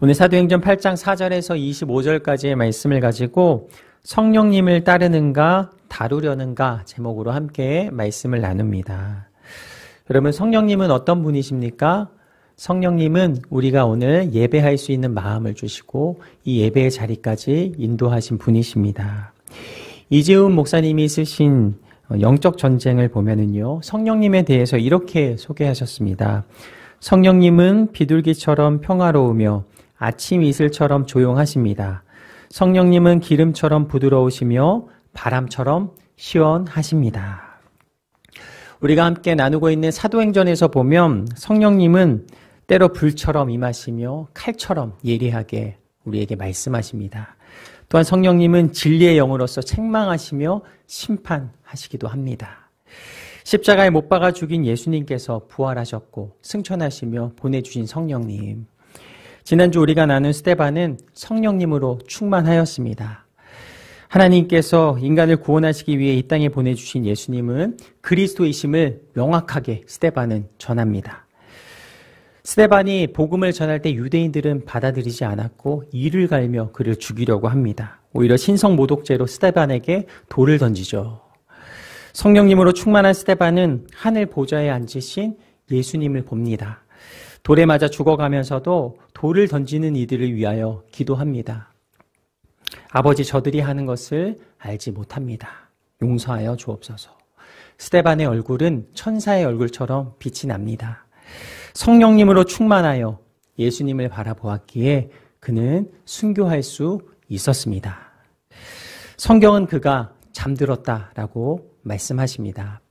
오늘 사도행전 8장 4절에서 25절까지의 말씀을 가지고 성령님을 따르는가 다루려는가 제목으로 함께 말씀을 나눕니다. 여러분, 성령님은 어떤 분이십니까? 성령님은 우리가 오늘 예배할 수 있는 마음을 주시고 이 예배의 자리까지 인도하신 분이십니다. 이재훈 목사님이 쓰신 영적 전쟁을 보면은요, 성령님에 대해서 이렇게 소개하셨습니다. 성령님은 비둘기처럼 평화로우며 아침 이슬처럼 조용하십니다. 성령님은 기름처럼 부드러우시며 바람처럼 시원하십니다. 우리가 함께 나누고 있는 사도행전에서 보면 성령님은 때로 불처럼 임하시며 칼처럼 예리하게 우리에게 말씀하십니다. 또한 성령님은 진리의 영으로서 책망하시며 심판하시기도 합니다. 십자가에 못 박아 죽인 예수님께서 부활하셨고 승천하시며 보내주신 성령님. 지난주 우리가 나눈 스데반은 성령님으로 충만하였습니다. 하나님께서 인간을 구원하시기 위해 이 땅에 보내주신 예수님은 그리스도이심을 명확하게 스데반은 전합니다. 스데반이 복음을 전할 때 유대인들은 받아들이지 않았고 이를 갈며 그를 죽이려고 합니다. 오히려 신성 모독죄로 스데반에게 돌을 던지죠. 성령님으로 충만한 스데반은 하늘 보좌에 앉으신 예수님을 봅니다. 돌에 맞아 죽어가면서도 돌을 던지는 이들을 위하여 기도합니다. 아버지, 저들이 하는 것을 알지 못합니다. 용서하여 주옵소서. 스데반의 얼굴은 천사의 얼굴처럼 빛이 납니다. 성령님으로 충만하여 예수님을 바라보았기에 그는 순교할 수 있었습니다. 성경은 그가 잠들었다라고 말씀하십니다.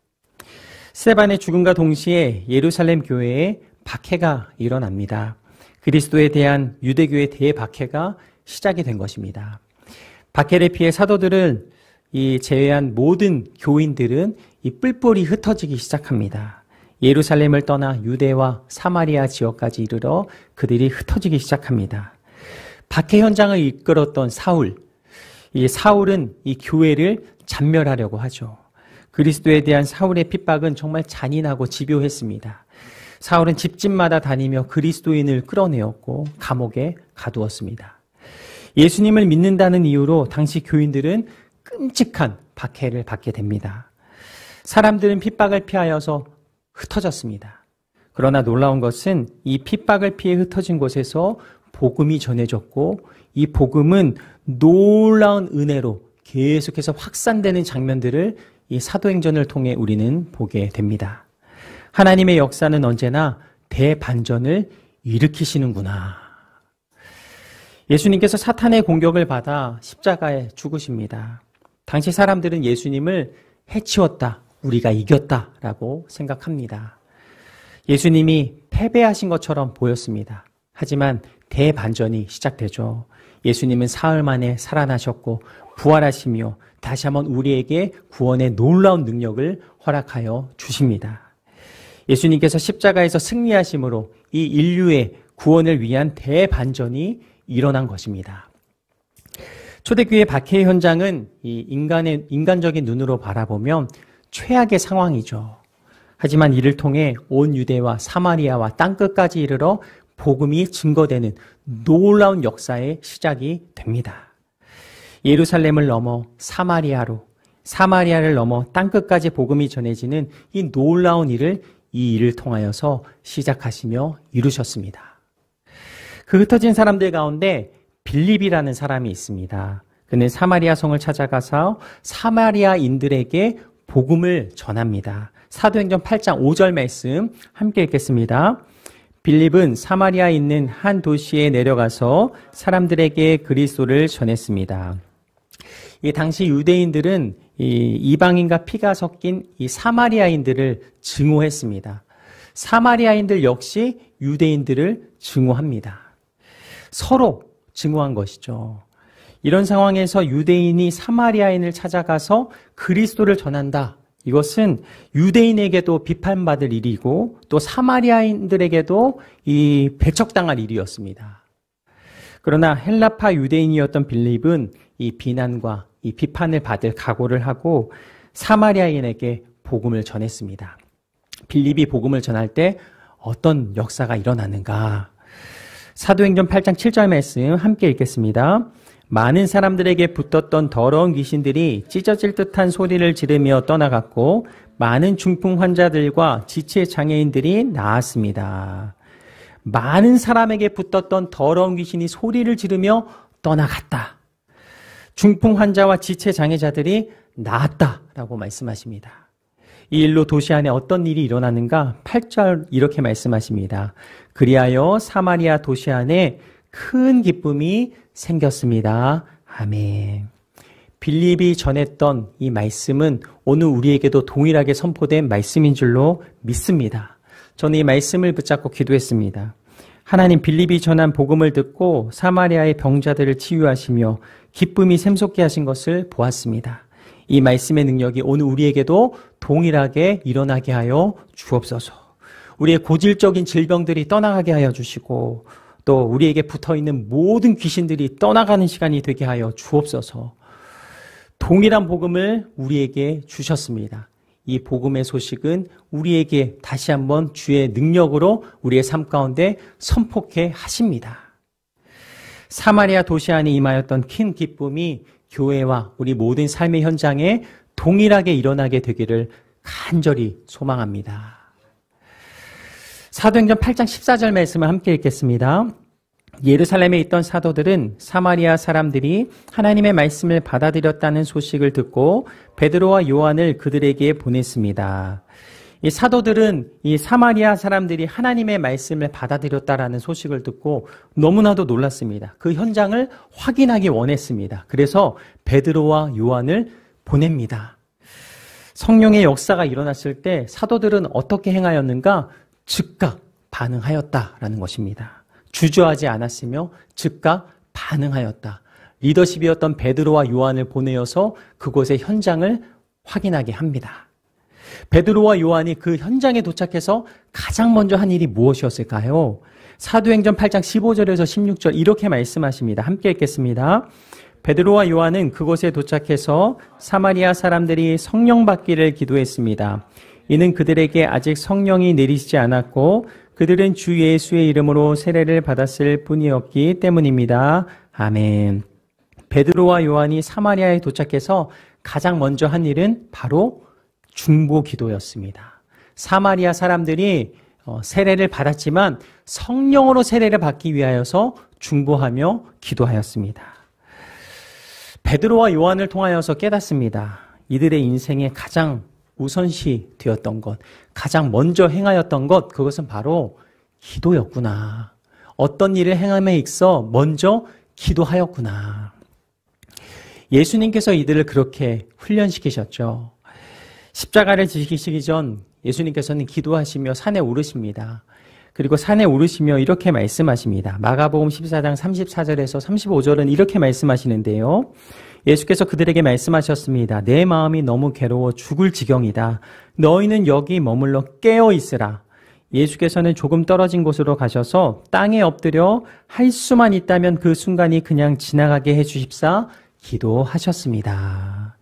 스데반의 죽음과 동시에 예루살렘 교회에 박해가 일어납니다. 그리스도에 대한 유대교의 대박해가 시작이 된 것입니다. 박해를 피해 사도들을 제외한 모든 교인들은 이 뿔뿔이 흩어지기 시작합니다. 예루살렘을 떠나 유대와 사마리아 지역까지 이르러 그들이 흩어지기 시작합니다. 박해 현장을 이끌었던 사울, 이 사울은 이 교회를 잔멸하려고 하죠. 그리스도에 대한 사울의 핍박은 정말 잔인하고 집요했습니다. 사울은 집집마다 다니며 그리스도인을 끌어내었고 감옥에 가두었습니다. 예수님을 믿는다는 이유로 당시 교인들은 끔찍한 박해를 받게 됩니다. 사람들은 핍박을 피하여서 흩어졌습니다. 그러나 놀라운 것은 이 핍박을 피해 흩어진 곳에서 복음이 전해졌고 이 복음은 놀라운 은혜로 계속해서 확산되는 장면들을 이 사도행전을 통해 우리는 보게 됩니다. 하나님의 역사는 언제나 대반전을 일으키시는구나. 예수님께서 사탄의 공격을 받아 십자가에 죽으십니다. 당시 사람들은 예수님을 해치웠다, 우리가 이겼다라고 생각합니다. 예수님이 패배하신 것처럼 보였습니다. 하지만 대반전이 시작되죠. 예수님은 사흘 만에 살아나셨고 부활하시며 다시 한번 우리에게 구원의 놀라운 능력을 허락하여 주십니다. 예수님께서 십자가에서 승리하심으로 이 인류의 구원을 위한 대반전이 일어난 것입니다. 초대교회 박해 현장은 이 인간적인 눈으로 바라보면 최악의 상황이죠. 하지만 이를 통해 온 유대와 사마리아와 땅끝까지 이르러 복음이 증거되는 놀라운 역사의 시작이 됩니다. 예루살렘을 넘어 사마리아로, 사마리아를 넘어 땅끝까지 복음이 전해지는 이 놀라운 일을 이 일을 통하여서 시작하시며 이루셨습니다. 그 흩어진 사람들 가운데 빌립이라는 사람이 있습니다. 그는 사마리아 성을 찾아가서 사마리아인들에게 복음을 전합니다. 사도행전 8장 5절 말씀 함께 읽겠습니다. 빌립은 사마리아에 있는 한 도시에 내려가서 사람들에게 그리스도를 전했습니다. 이 당시 유대인들은 이 이방인과 피가 섞인 이 사마리아인들을 증오했습니다. 사마리아인들 역시 유대인들을 증오합니다. 서로 증오한 것이죠. 이런 상황에서 유대인이 사마리아인을 찾아가서 그리스도를 전한다. 이것은 유대인에게도 비판받을 일이고 또 사마리아인들에게도 이 배척당할 일이었습니다. 그러나 헬라파 유대인이었던 빌립은 이 비난과 이 비판을 받을 각오를 하고 사마리아인에게 복음을 전했습니다. 빌립이 복음을 전할 때 어떤 역사가 일어나는가? 사도행전 8장 7절 말씀 함께 읽겠습니다. 많은 사람들에게 붙었던 더러운 귀신들이 찢어질 듯한 소리를 지르며 떠나갔고 많은 중풍 환자들과 지체 장애인들이 나았습니다. 많은 사람에게 붙었던 더러운 귀신이 소리를 지르며 떠나갔다. 중풍 환자와 지체 장애자들이 나았다라고 말씀하십니다. 이 일로 도시 안에 어떤 일이 일어나는가? 8절 이렇게 말씀하십니다. 그리하여 사마리아 도시 안에 큰 기쁨이 생겼습니다. 아멘. 빌립이 전했던 이 말씀은 오늘 우리에게도 동일하게 선포된 말씀인 줄로 믿습니다. 저는 이 말씀을 붙잡고 기도했습니다. 하나님, 빌립이 전한 복음을 듣고 사마리아의 병자들을 치유하시며 기쁨이 샘솟게 하신 것을 보았습니다. 이 말씀의 능력이 오늘 우리에게도 동일하게 일어나게 하여 주옵소서. 우리의 고질적인 질병들이 떠나가게 하여 주시고 또 우리에게 붙어있는 모든 귀신들이 떠나가는 시간이 되게 하여 주옵소서. 동일한 복음을 우리에게 주셨습니다. 이 복음의 소식은 우리에게 다시 한번 주의 능력으로 우리의 삶 가운데 선포케 하십니다. 사마리아 도시 안에 임하였던 큰 기쁨이 교회와 우리 모든 삶의 현장에 동일하게 일어나게 되기를 간절히 소망합니다. 사도행전 8장 14절 말씀을 함께 읽겠습니다. 예루살렘에 있던 사도들은 사마리아 사람들이 하나님의 말씀을 받아들였다는 소식을 듣고 베드로와 요한을 그들에게 보냈습니다. 이 사도들은 이 사마리아 사람들이 하나님의 말씀을 받아들였다라는 소식을 듣고 너무나도 놀랐습니다. 그 현장을 확인하기 원했습니다. 그래서 베드로와 요한을 보냅니다. 성령의 역사가 일어났을 때 사도들은 어떻게 행하였는가? 즉각 반응하였다라는 것입니다. 주저하지 않았으며 즉각 반응하였다. 리더십이었던 베드로와 요한을 보내어서 그곳의 현장을 확인하게 합니다. 베드로와 요한이 그 현장에 도착해서 가장 먼저 한 일이 무엇이었을까요? 사도행전 8장 15절에서 16절 이렇게 말씀하십니다. 함께 읽겠습니다. 베드로와 요한은 그곳에 도착해서 사마리아 사람들이 성령 받기를 기도했습니다. 이는 그들에게 아직 성령이 내리시지 않았고 그들은 주 예수의 이름으로 세례를 받았을 뿐이었기 때문입니다. 아멘. 베드로와 요한이 사마리아에 도착해서 가장 먼저 한 일은 바로 중보 기도였습니다. 사마리아 사람들이 세례를 받았지만 성령으로 세례를 받기 위하여서 중보하며 기도하였습니다. 베드로와 요한을 통하여서 깨닫습니다. 이들의 인생에 가장 우선시 되었던 것, 가장 먼저 행하였던 것, 그것은 바로 기도였구나. 어떤 일을 행함에 있어 먼저 기도하였구나. 예수님께서 이들을 그렇게 훈련시키셨죠. 십자가를 지시기 전 예수님께서는 기도하시며 산에 오르십니다. 그리고 산에 오르시며 이렇게 말씀하십니다. 마가복음 14장 34절에서 35절은 이렇게 말씀하시는데요. 예수께서 그들에게 말씀하셨습니다. 내 마음이 너무 괴로워 죽을 지경이다. 너희는 여기 머물러 깨어 있으라. 예수께서는 조금 떨어진 곳으로 가셔서 땅에 엎드려 할 수만 있다면 그 순간이 그냥 지나가게 해주십사 기도하셨습니다.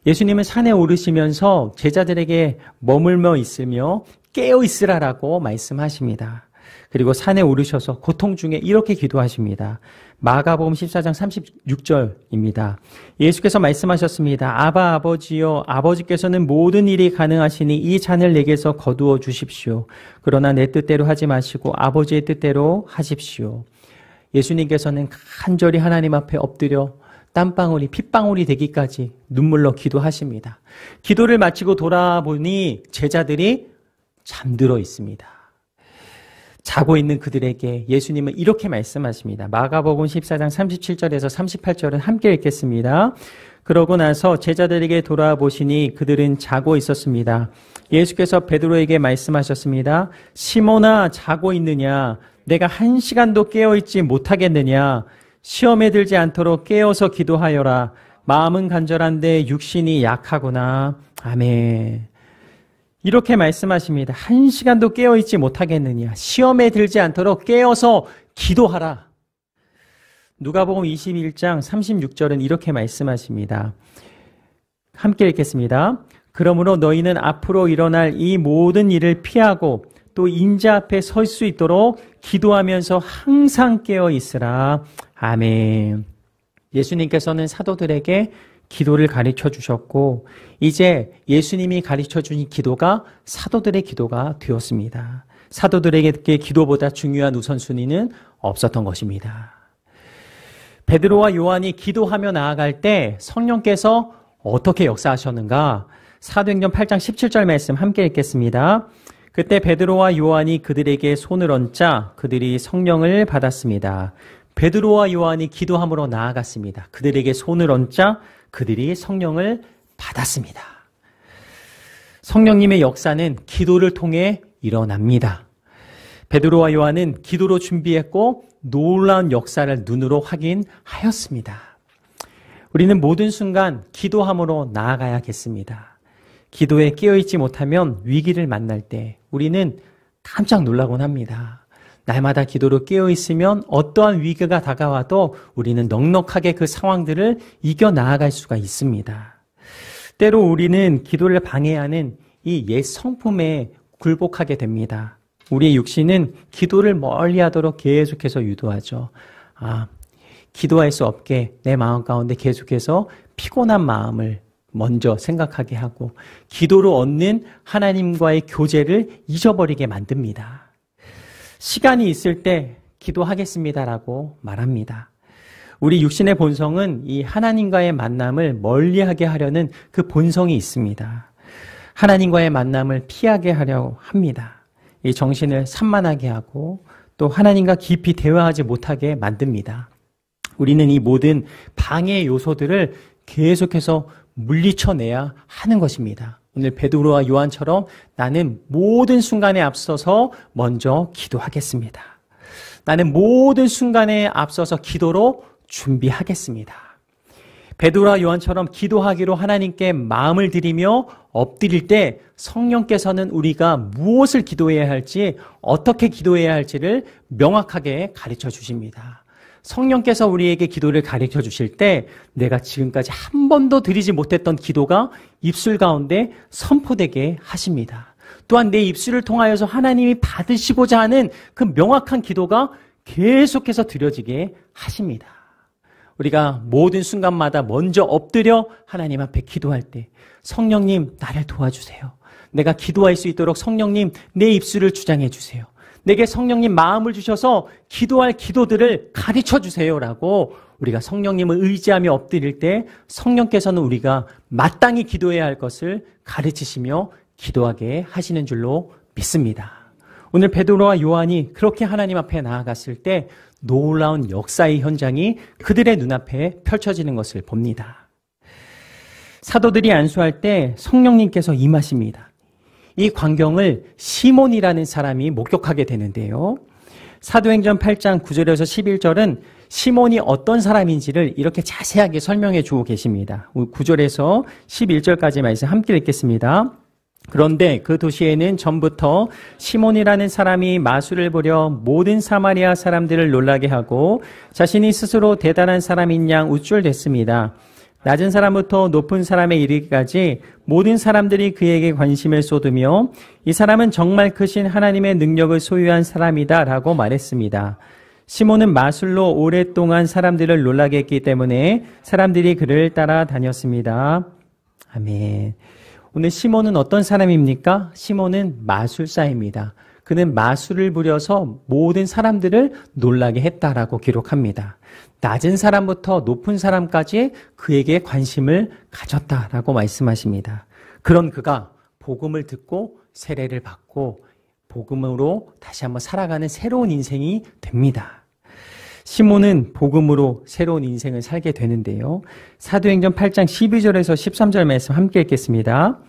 예수님은 산에 오르시면서 제자들에게 머물며 있으며 깨어 있으라라고 말씀하십니다. 그리고 산에 오르셔서 고통 중에 이렇게 기도하십니다. 마가복음 14장 36절입니다. 예수께서 말씀하셨습니다. 아바 아버지여, 아버지께서는 모든 일이 가능하시니 이 잔을 내게서 거두어 주십시오. 그러나 내 뜻대로 하지 마시고 아버지의 뜻대로 하십시오. 예수님께서는 간절히 하나님 앞에 엎드려 땀방울이 핏방울이 되기까지 눈물로 기도하십니다. 기도를 마치고 돌아보니 제자들이 잠들어 있습니다. 자고 있는 그들에게 예수님은 이렇게 말씀하십니다. 마가복음 14장 37절에서 38절은 함께 읽겠습니다. 그러고 나서 제자들에게 돌아보시니 그들은 자고 있었습니다. 예수께서 베드로에게 말씀하셨습니다. 시몬아, 자고 있느냐? 내가 1시간도 깨어있지 못하겠느냐? 시험에 들지 않도록 깨어서 기도하여라. 마음은 간절한데 육신이 약하구나. 아멘. 이렇게 말씀하십니다. 1시간도 깨어있지 못하겠느냐. 시험에 들지 않도록 깨어서 기도하라. 누가복음 21장 36절은 이렇게 말씀하십니다. 함께 읽겠습니다. 그러므로 너희는 앞으로 일어날 이 모든 일을 피하고 또 인자 앞에 설 수 있도록 기도하면서 항상 깨어 있으라. 아멘. 예수님께서는 사도들에게 기도를 가르쳐 주셨고 이제 예수님이 가르쳐 주신 기도가 사도들의 기도가 되었습니다. 사도들에게 기도보다 중요한 우선순위는 없었던 것입니다. 베드로와 요한이 기도하며 나아갈 때 성령께서 어떻게 역사하셨는가? 사도행전 8장 17절 말씀 함께 읽겠습니다. 그때 베드로와 요한이 그들에게 손을 얹자 그들이 성령을 받았습니다. 베드로와 요한이 기도함으로 나아갔습니다. 그들에게 손을 얹자 그들이 성령을 받았습니다. 성령님의 역사는 기도를 통해 일어납니다. 베드로와 요한은 기도로 준비했고 놀라운 역사를 눈으로 확인하였습니다. 우리는 모든 순간 기도함으로 나아가야겠습니다. 기도에 깨어있지 못하면 위기를 만날 때 우리는 깜짝 놀라곤 합니다. 날마다 기도로 깨어있으면 어떠한 위기가 다가와도 우리는 넉넉하게 그 상황들을 이겨 나아갈 수가 있습니다. 때로 우리는 기도를 방해하는 이 옛 성품에 굴복하게 됩니다. 우리의 육신은 기도를 멀리하도록 계속해서 유도하죠. 기도할 수 없게 내 마음 가운데 계속해서 피곤한 마음을 먼저 생각하게 하고 기도로 얻는 하나님과의 교제를 잊어버리게 만듭니다. 시간이 있을 때 기도하겠습니다라고 말합니다. 우리 육신의 본성은 이 하나님과의 만남을 멀리하게 하려는 그 본성이 있습니다. 하나님과의 만남을 피하게 하려 합니다. 이 정신을 산만하게 하고 또 하나님과 깊이 대화하지 못하게 만듭니다. 우리는 이 모든 방해 요소들을 계속해서 물리쳐내야 하는 것입니다. 오늘 베드로와 요한처럼 나는 모든 순간에 앞서서 먼저 기도하겠습니다. 나는 모든 순간에 앞서서 기도로 준비하겠습니다. 베드로와 요한처럼 기도하기로 하나님께 마음을 들이며 엎드릴 때 성령께서는 우리가 무엇을 기도해야 할지 어떻게 기도해야 할지를 명확하게 가르쳐 주십니다. 성령께서 우리에게 기도를 가르쳐 주실 때 내가 지금까지 한 번도 드리지 못했던 기도가 입술 가운데 선포되게 하십니다. 또한 내 입술을 통하여서 하나님이 받으시고자 하는 그 명확한 기도가 계속해서 드려지게 하십니다. 우리가 모든 순간마다 먼저 엎드려 하나님 앞에 기도할 때 성령님 나를 도와주세요. 내가 기도할 수 있도록 성령님 내 입술을 주장해 주세요. 내게 성령님 마음을 주셔서 기도할 기도들을 가르쳐 주세요라고 우리가 성령님을 의지하며 엎드릴 때 성령께서는 우리가 마땅히 기도해야 할 것을 가르치시며 기도하게 하시는 줄로 믿습니다. 오늘 베드로와 요한이 그렇게 하나님 앞에 나아갔을 때 놀라운 역사의 현장이 그들의 눈앞에 펼쳐지는 것을 봅니다. 사도들이 안수할 때 성령님께서 임하십니다. 이 광경을 시몬이라는 사람이 목격하게 되는데요. 사도행전 8장 9절에서 11절은 시몬이 어떤 사람인지를 이렇게 자세하게 설명해 주고 계십니다. 9절에서 11절까지 말씀 함께 읽겠습니다. 그런데 그 도시에는 전부터 시몬이라는 사람이 마술을 부려 모든 사마리아 사람들을 놀라게 하고 자신이 스스로 대단한 사람인 양 우쭐댔습니다. 낮은 사람부터 높은 사람에 이르기까지 모든 사람들이 그에게 관심을 쏟으며 이 사람은 정말 크신 하나님의 능력을 소유한 사람이다 라고 말했습니다. 시몬은 마술로 오랫동안 사람들을 놀라게 했기 때문에 사람들이 그를 따라다녔습니다. 아멘. 오늘 시몬은 어떤 사람입니까? 시몬은 마술사입니다. 그는 마술을 부려서 모든 사람들을 놀라게 했다라고 기록합니다. 낮은 사람부터 높은 사람까지 그에게 관심을 가졌다라고 말씀하십니다. 그런 그가 복음을 듣고 세례를 받고 복음으로 다시 한번 살아가는 새로운 인생이 됩니다. 시몬은 복음으로 새로운 인생을 살게 되는데요. 사도행전 8장 12절에서 13절 말씀 함께 읽겠습니다.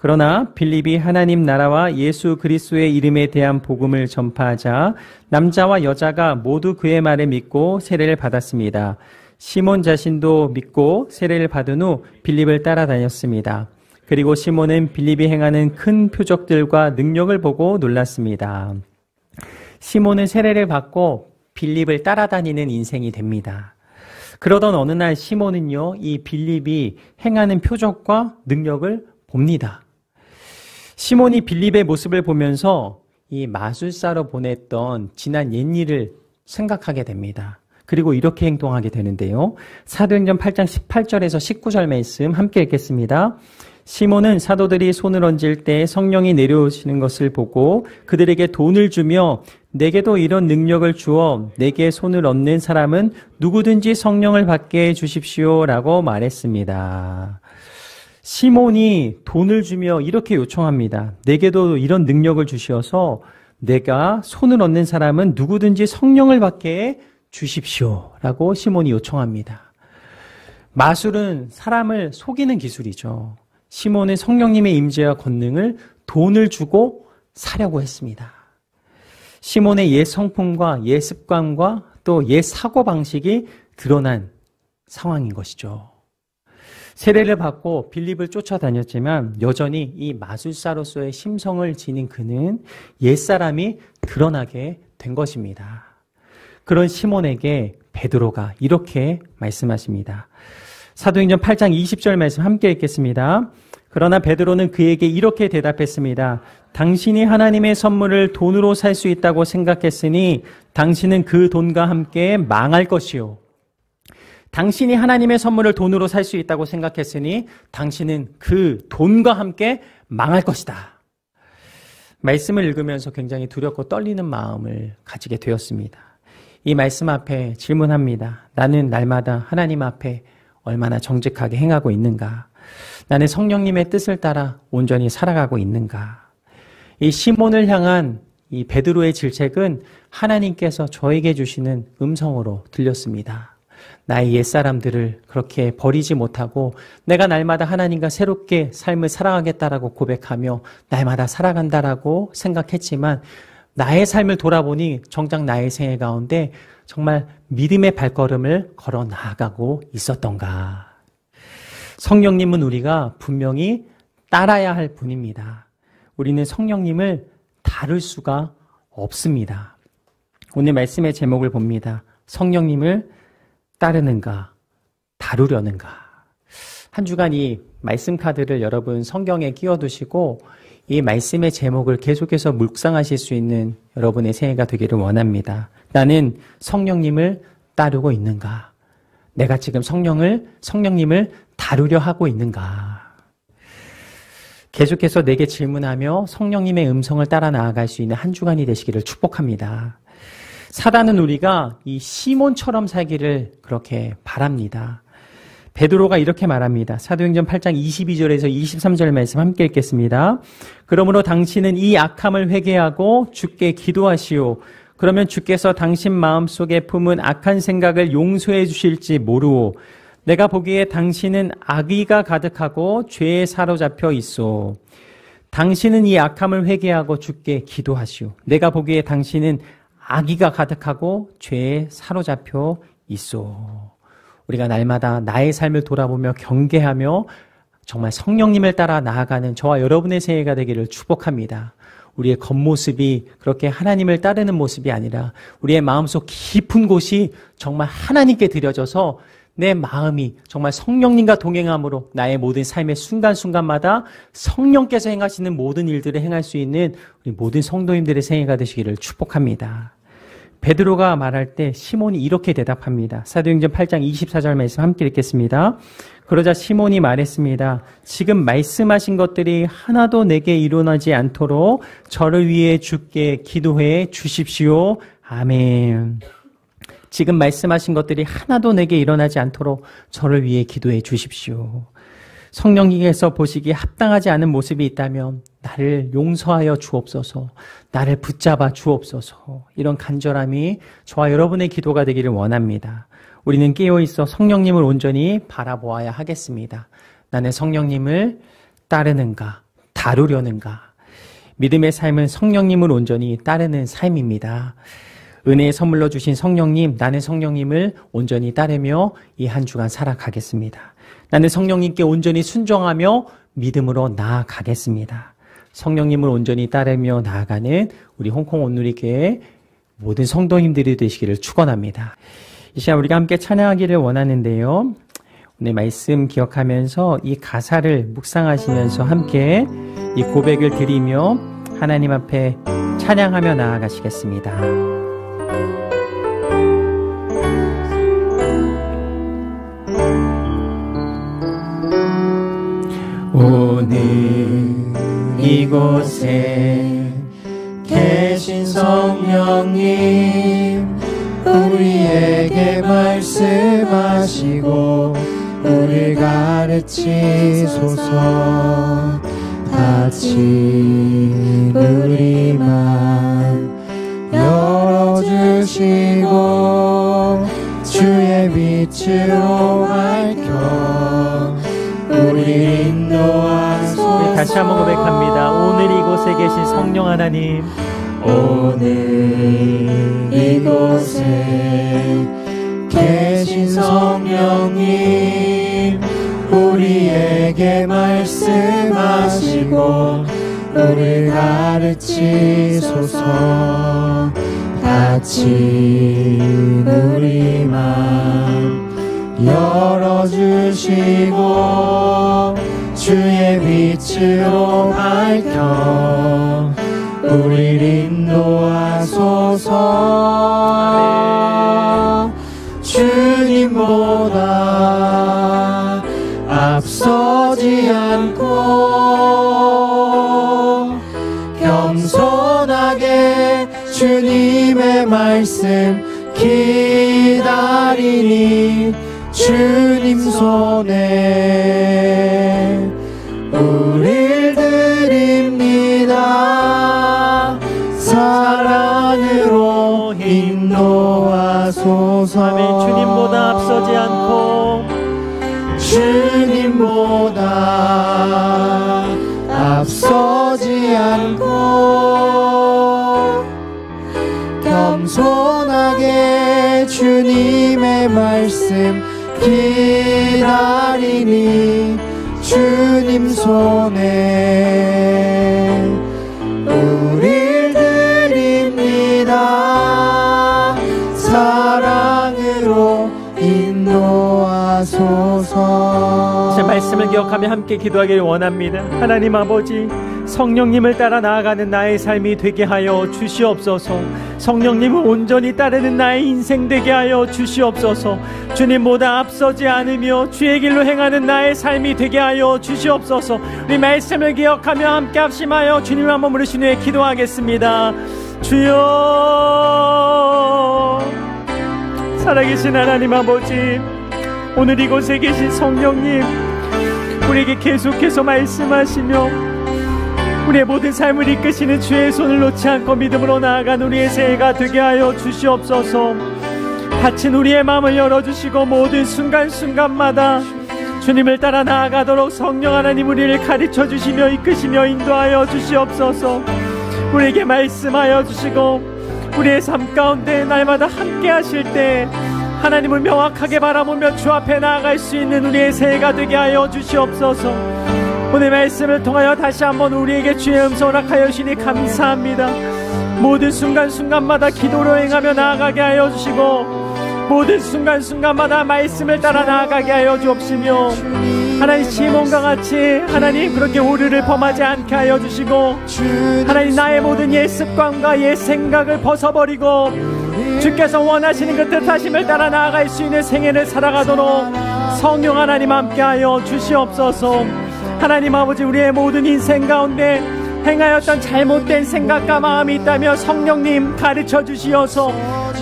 그러나 빌립이 하나님 나라와 예수 그리스도의 이름에 대한 복음을 전파하자 남자와 여자가 모두 그의 말을 믿고 세례를 받았습니다. 시몬 자신도 믿고 세례를 받은 후 빌립을 따라다녔습니다. 그리고 시몬은 빌립이 행하는 큰 표적들과 능력을 보고 놀랐습니다. 시몬은 세례를 받고 빌립을 따라다니는 인생이 됩니다. 그러던 어느 날 시몬은요, 이 빌립이 행하는 표적과 능력을 봅니다. 시몬이 빌립의 모습을 보면서 이 마술사로 보냈던 지난 옛일을 생각하게 됩니다. 그리고 이렇게 행동하게 되는데요. 사도행전 8장 18절에서 19절 말씀 함께 읽겠습니다. 시몬은 사도들이 손을 얹을 때 성령이 내려오시는 것을 보고 그들에게 돈을 주며 내게도 이런 능력을 주어 내게 손을 얹는 사람은 누구든지 성령을 받게 해 주십시오 라고 말했습니다. 시몬이 돈을 주며 이렇게 요청합니다. 내게도 이런 능력을 주시어서 내가 손을 얹는 사람은 누구든지 성령을 받게 해 주십시오 라고 시몬이 요청합니다. 마술은 사람을 속이는 기술이죠. 시몬은 성령님의 임재와 권능을 돈을 주고 사려고 했습니다. 시몬의 옛 성품과 옛 습관과 또 옛 사고방식이 드러난 상황인 것이죠. 세례를 받고 빌립을 쫓아다녔지만 여전히 이 마술사로서의 심성을 지닌 그는 옛사람이 드러나게 된 것입니다. 그런 시몬에게 베드로가 이렇게 말씀하십니다. 사도행전 8장 20절 말씀 함께 읽겠습니다. 그러나 베드로는 그에게 이렇게 대답했습니다. 당신이 하나님의 선물을 돈으로 살 수 있다고 생각했으니 당신은 그 돈과 함께 망할 것이요. 당신이 하나님의 선물을 돈으로 살 수 있다고 생각했으니 당신은 그 돈과 함께 망할 것이다. 말씀을 읽으면서 굉장히 두렵고 떨리는 마음을 가지게 되었습니다. 이 말씀 앞에 질문합니다. 나는 날마다 하나님 앞에 얼마나 정직하게 행하고 있는가? 나는 성령님의 뜻을 따라 온전히 살아가고 있는가? 이 시몬을 향한 이 베드로의 질책은 하나님께서 저에게 주시는 음성으로 들렸습니다. 나의 옛사람들을 그렇게 버리지 못하고 내가 날마다 하나님과 새롭게 삶을 살아가겠다라고 고백하며 날마다 살아간다라고 생각했지만 나의 삶을 돌아보니 정작 나의 생애 가운데 정말 믿음의 발걸음을 걸어 나아가고 있었던가. 성령님은 우리가 분명히 따라야 할 분입니다. 우리는 성령님을 다룰 수가 없습니다. 오늘 말씀의 제목을 봅니다. 성령님을 따르는가, 다루려는가. 한 주간 이 말씀 카드를 여러분 성경에 끼워두시고 이 말씀의 제목을 계속해서 묵상하실 수 있는 여러분의 새해가 되기를 원합니다. 나는 성령님을 따르고 있는가? 내가 지금 성령님을 다루려 하고 있는가? 계속해서 내게 질문하며 성령님의 음성을 따라 나아갈 수 있는 한 주간이 되시기를 축복합니다. 사단은 우리가 이 시몬처럼 살기를 그렇게 바랍니다. 베드로가 이렇게 말합니다. 사도행전 8장 22절에서 23절 말씀 함께 읽겠습니다. 그러므로 당신은 이 악함을 회개하고 주께 기도하시오. 그러면 주께서 당신 마음속에 품은 악한 생각을 용서해 주실지 모르오. 내가 보기에 당신은 악의가 가득하고 죄에 사로잡혀 있소. 당신은 이 악함을 회개하고 주께 기도하시오. 내가 보기에 당신은 악의가 가득하고 죄에 사로잡혀 있소. 우리가 날마다 나의 삶을 돌아보며 경계하며 정말 성령님을 따라 나아가는 저와 여러분의 새해가 되기를 축복합니다. 우리의 겉모습이 그렇게 하나님을 따르는 모습이 아니라 우리의 마음속 깊은 곳이 정말 하나님께 드려져서 내 마음이 정말 성령님과 동행함으로 나의 모든 삶의 순간순간마다 성령께서 행하시는 모든 일들을 행할 수 있는 우리 모든 성도님들의 새해가 되시기를 축복합니다. 베드로가 말할 때 시몬이 이렇게 대답합니다. 사도행전 8장 24절 말씀 함께 읽겠습니다. 그러자 시몬이 말했습니다. 지금 말씀하신 것들이 하나도 내게 일어나지 않도록 저를 위해 주께 기도해 주십시오. 아멘. 지금 말씀하신 것들이 하나도 내게 일어나지 않도록 저를 위해 기도해 주십시오. 성령님께서 보시기에 합당하지 않은 모습이 있다면 나를 용서하여 주옵소서, 나를 붙잡아 주옵소서. 이런 간절함이 저와 여러분의 기도가 되기를 원합니다. 우리는 깨어있어 성령님을 온전히 바라보아야 하겠습니다. 나는 성령님을 따르는가, 다루려는가. 믿음의 삶은 성령님을 온전히 따르는 삶입니다. 은혜의 선물로 주신 성령님, 나는 성령님을 온전히 따르며 이 한 주간 살아가겠습니다. 나는 성령님께 온전히 순종하며 믿음으로 나아가겠습니다. 성령님을 온전히 따르며 나아가는 우리 홍콩 온누리교회 모든 성도님들이 되시기를 축원합니다. 이 시간 우리가 함께 찬양하기를 원하는데요. 오늘 말씀 기억하면서 이 가사를 묵상하시면서 함께 이 고백을 드리며 하나님 앞에 찬양하며 나아가시겠습니다. 오늘 이곳에 계신 성령님, 우리에게 말씀하시고 우리 가르치소서. 같이 우리 맘 열어주시고 주의 빛으로 밝혀 우리 인도하소서. 우리 다시 한번 고백합니다. 오늘 이곳에 계신 성령 하나님, 오늘 이곳에 계신 성령님, 우리에게 말씀하시고 우리 가르치소서. 같이 우리 맘 열어주시고 주의 빛으로 밝혀 우리를 인도하소서. 주님보다 앞서지 않고 겸손하게 주님의 말씀 기다리니 주님 손에 우릴 드립니다. 사랑으로 인도하소서. 아멘. 주님보다 앞서지 않고 주님보다 앞서지 않고 겸손하게 주님의 말씀 기다리니 주님 손에 우릴 드립니다. 사랑으로 인도하소서. 제 말씀을 기억하며 함께 기도하기를 원합니다. 하나님 아버지, 성령님을 따라 나아가는 나의 삶이 되게 하여 주시옵소서. 성령님을 온전히 따르는 나의 인생 되게 하여 주시옵소서. 주님보다 앞서지 않으며 주의 길로 행하는 나의 삶이 되게 하여 주시옵소서. 우리 말씀을 기억하며 함께 합심하여 주님 한번 부르신 후에 기도하겠습니다. 주여, 살아계신 하나님 아버지, 오늘 이곳에 계신 성령님, 우리에게 계속해서 말씀하시며 우리의 모든 삶을 이끄시는 주의 손을 놓지 않고 믿음으로 나아간 우리의 새해가 되게 하여 주시옵소서. 닫힌 우리의 마음을 열어주시고 모든 순간순간마다 주님을 따라 나아가도록 성령 하나님 우리를 가르쳐 주시며 이끄시며 인도하여 주시옵소서. 우리에게 말씀하여 주시고 우리의 삶 가운데 날마다 함께 하실 때 하나님을 명확하게 바라보며 주 앞에 나아갈 수 있는 우리의 새해가 되게 하여 주시옵소서. 오늘 말씀을 통하여 다시 한번 우리에게 주의 음성을 허락하여 주시니 감사합니다. 모든 순간순간마다 기도로 행하며 나아가게 하여 주시고 모든 순간순간마다 말씀을 따라 나아가게 하여 주옵시며 하나님 시몬과 같이 하나님 그렇게 오류를 범하지 않게 하여 주시고 하나님 나의 모든 옛 습관과 옛 생각을 벗어버리고 주께서 원하시는 그 뜻하심을 따라 나아갈 수 있는 생애를 살아가도록 성령 하나님 함께하여 주시옵소서. 하나님 아버지, 우리의 모든 인생 가운데 행하였던 잘못된 생각과 마음이 있다며 성령님 가르쳐 주시어서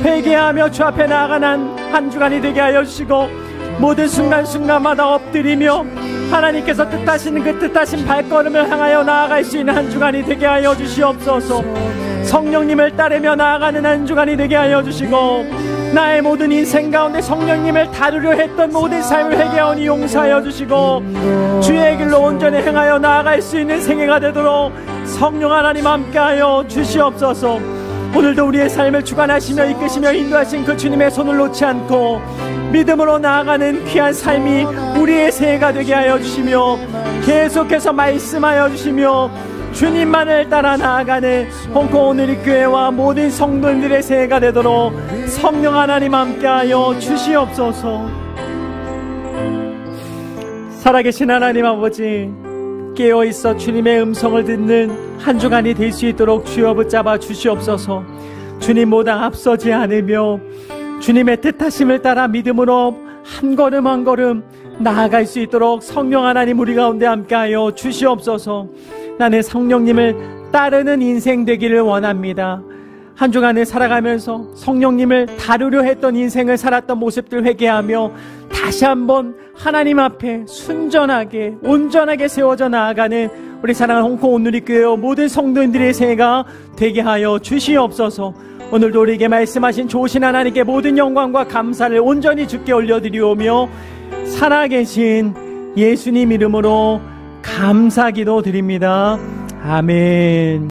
회개하며 주 앞에 나아가는 한 주간이 되게 하여 주시고 모든 순간순간마다 엎드리며 하나님께서 뜻하시는 그 뜻하신 발걸음을 향하여 나아갈 수 있는 한 주간이 되게 하여 주시옵소서. 성령님을 따르며 나아가는 한 주간이 되게 하여 주시고 나의 모든 인생 가운데 성령님을 다루려 했던 모든 삶을 회개하오니 용서하여 주시고 주의 길로 온전히 행하여 나아갈 수 있는 생애가 되도록 성령 하나님 함께하여 주시옵소서. 오늘도 우리의 삶을 주관하시며 이끄시며 인도하신 그 주님의 손을 놓지 않고 믿음으로 나아가는 귀한 삶이 우리의 새해가 되게 하여 주시며 계속해서 말씀하여 주시며 주님만을 따라 나아가는 홍콩 오늘의 교회와 모든 성도님들의 새해가 되도록 성령 하나님 함께하여 주시옵소서. 살아계신 하나님 아버지, 깨어있어 주님의 음성을 듣는 한 주간이 될 수 있도록 주여 붙잡아 주시옵소서. 주님보다 앞서지 않으며 주님의 뜻하심을 따라 믿음으로 한 걸음 한 걸음 나아갈 수 있도록 성령 하나님 우리 가운데 함께하여 주시옵소서. 나는 성령님을 따르는 인생 되기를 원합니다. 한 주간을 살아가면서 성령님을 다루려 했던 인생을 살았던 모습들 회개하며 다시 한번 하나님 앞에 순전하게 온전하게 세워져 나아가는 우리 사랑하는 홍콩 온누리교회 모든 성도님들의 새해가 되게 하여 주시옵소서. 오늘도 우리에게 말씀하신 좋으신 하나님께 모든 영광과 감사를 온전히 주께 올려드리오며 살아계신 예수님 이름으로 감사기도 드립니다. 아멘.